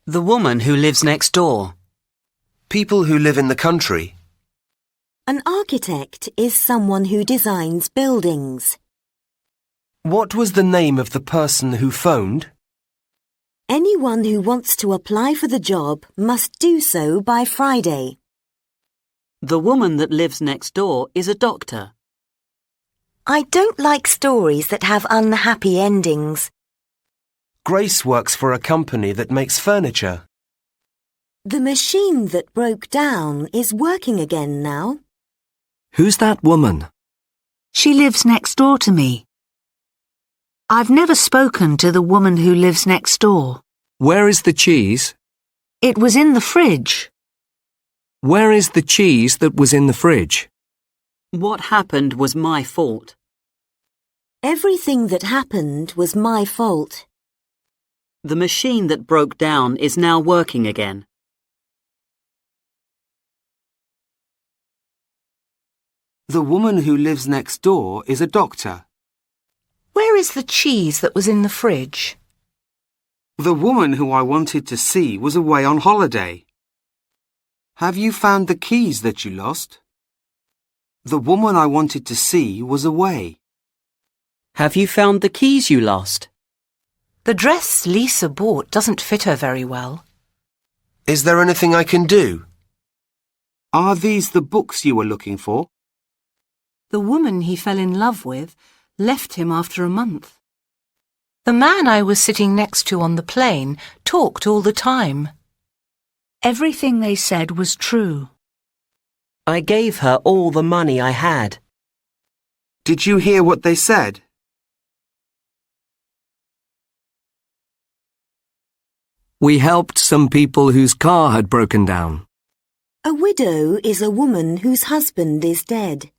The woman who lives next door. People who live in the country. An architect is someone who designs buildings. What was the name of the person who phoned? Anyone who wants to apply for the job must do so by Friday. The woman that lives next door is a doctor. I don't like stories that have unhappy endings. Grace works for a company that makes furniture. The machine that broke down is working again now. Who's that woman? She lives next door to me. I've never spoken to the woman who lives next door. Where is the cheese? It was in the fridge. Where is the cheese that was in the fridge? What happened was my fault. Everything that happened was my fault. The machine that broke down is now working again. The woman who lives next door is a doctor. Where is the cheese that was in the fridge? The woman who I wanted to see was away on holiday. Have you found the keys that you lost? The woman I wanted to see was away. Have you found the keys you lost? The dress Lisa bought doesn't fit her very well. Is there anything I can do? Are these the books you were looking for? The woman he fell in love with left him after a month. The man I was sitting next to on the plane talked all the time. Everything they said was true. I gave her all the money I had. Did you hear what they said? We helped some people whose car had broken down. A widow is a woman whose husband is dead.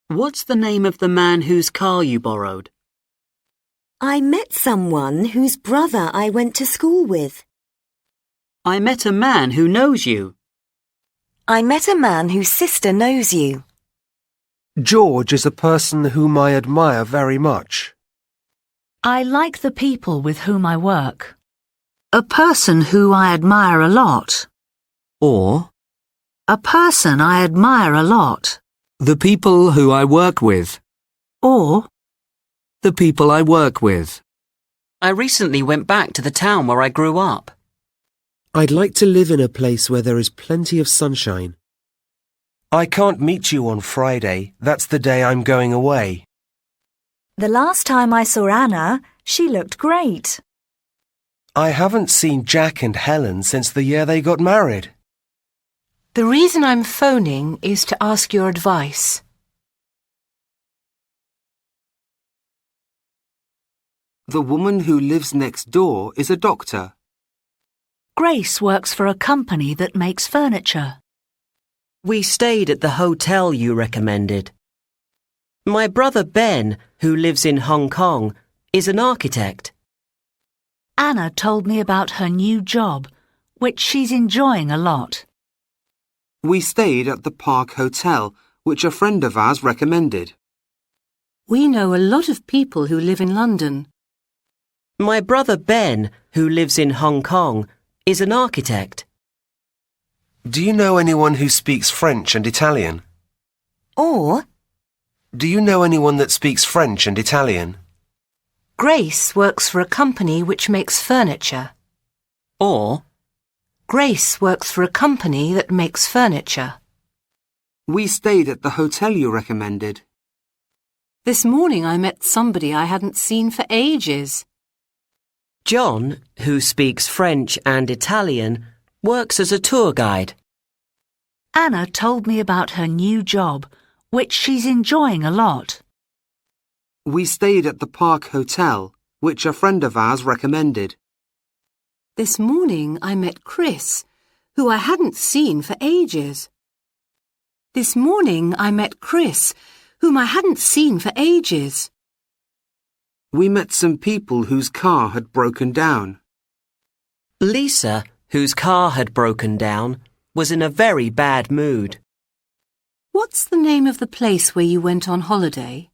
What's the name of the man whose car you borrowed? I met someone whose brother I went to school with. I met a man who knows you. I met a man whose sister knows you. George is a person whom I admire very much. I like the people with whom I work. A person who I admire a lot. Or, A person I admire a lot. the people who I work with. Or, The people I work with. I recently went back to the town where I grew up. I'd like to live in a place where there is plenty of sunshine. I can't meet you on Friday. That's the day I'm going away. The last time I saw Anna, she looked great. I haven't seen Jack and Helen since the year they got married. The reason I'm phoning is to ask your advice. The woman who lives next door is a doctor. Grace works for a company that makes furniture. We stayed at the hotel you recommended. My brother Ben, who lives in Hong Kong, is an architect. Anna told me about her new job, which she's enjoying a lot. We stayed at the Park Hotel, which a friend of ours recommended. We know a lot of people who live in London. My brother Ben, who lives in Hong Kong, is an architect. Do you know anyone who speaks French and Italian? Or, Do you know anyone that speaks French and Italian? Grace works for a company which makes furniture. Or, Grace works for a company that makes furniture. We stayed at the hotel you recommended. This morning I met somebody I hadn't seen for ages. John, who speaks French and Italian, works as a tour guide. Anna told me about her new job, which she's enjoying a lot. We stayed at the Park Hotel, which a friend of ours recommended. This morning I met Chris, who I hadn't seen for ages. This morning I met Chris, whom I hadn't seen for ages. We met some people whose car had broken down. Lisa, whose car had broken down, was in a very bad mood. What's the name of the place where you went on holiday?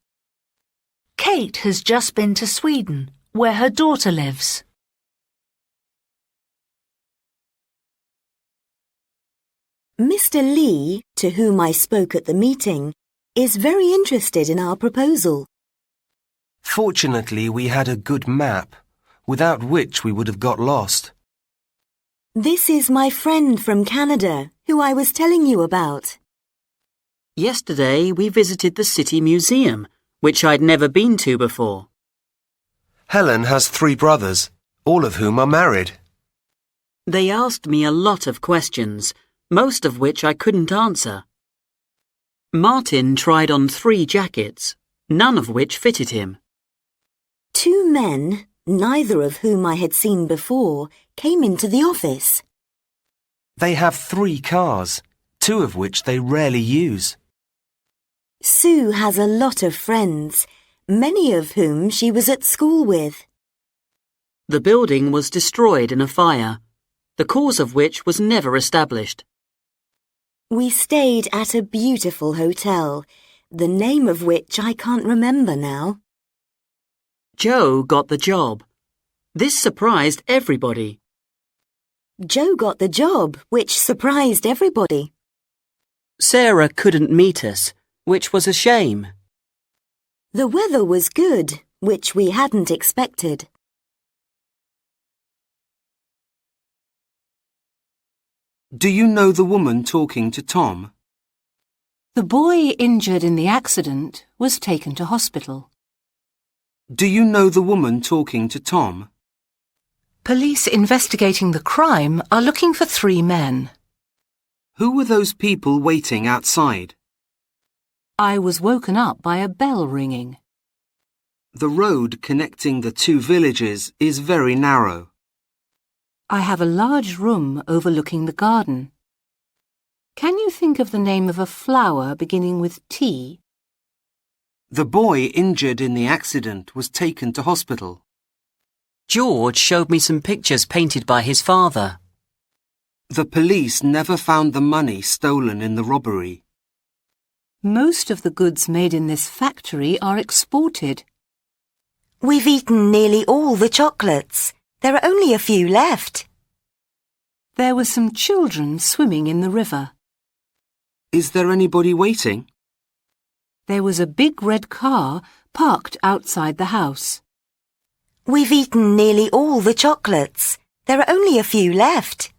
Kate has just been to Sweden, where her daughter lives. Mr. Lee, to whom I spoke at the meeting, is very interested in our proposal. Fortunately, we had a good map, without which we would have got lost. This is my friend from Canada, who I was telling you about. Yesterday we visited the City Museum, which I'd never been to before. Helen has 3 brothers, all of whom are married. They asked me a lot of questions, most of which I couldn't answer. Martin tried on 3 jackets, none of which fitted him. 2 men, neither of whom I had seen before, came into the office. They have 3 cars, 2 of which they rarely use. Sue has a lot of friends, many of whom she was at school with. The building was destroyed in a fire, the cause of which was never established. We stayed at a beautiful hotel, the name of which I can't remember now. Joe got the job. This surprised everybody. Joe got the job, which surprised everybody. Sarah couldn't meet us, which was a shame. The weather was good, which we hadn't expected. Do you know the woman talking to Tom? The boy injured in the accident was taken to hospital. Do you know the woman talking to Tom? Police investigating the crime are looking for 3 men. Who were those people waiting outside? I was woken up by a bell ringing. The road connecting the 2 villages is very narrow. I have a large room overlooking the garden. Can you think of the name of a flower beginning with T? The boy injured in the accident was taken to hospital. George showed me some pictures painted by his father. The police never found the money stolen in the robbery. Most of the goods made in this factory are exported. We've eaten nearly all the chocolates. There are only a few left. There were some children swimming in the river. Is there anybody waiting? There was a big red car parked outside the house. We've eaten nearly all the chocolates. There are only a few left.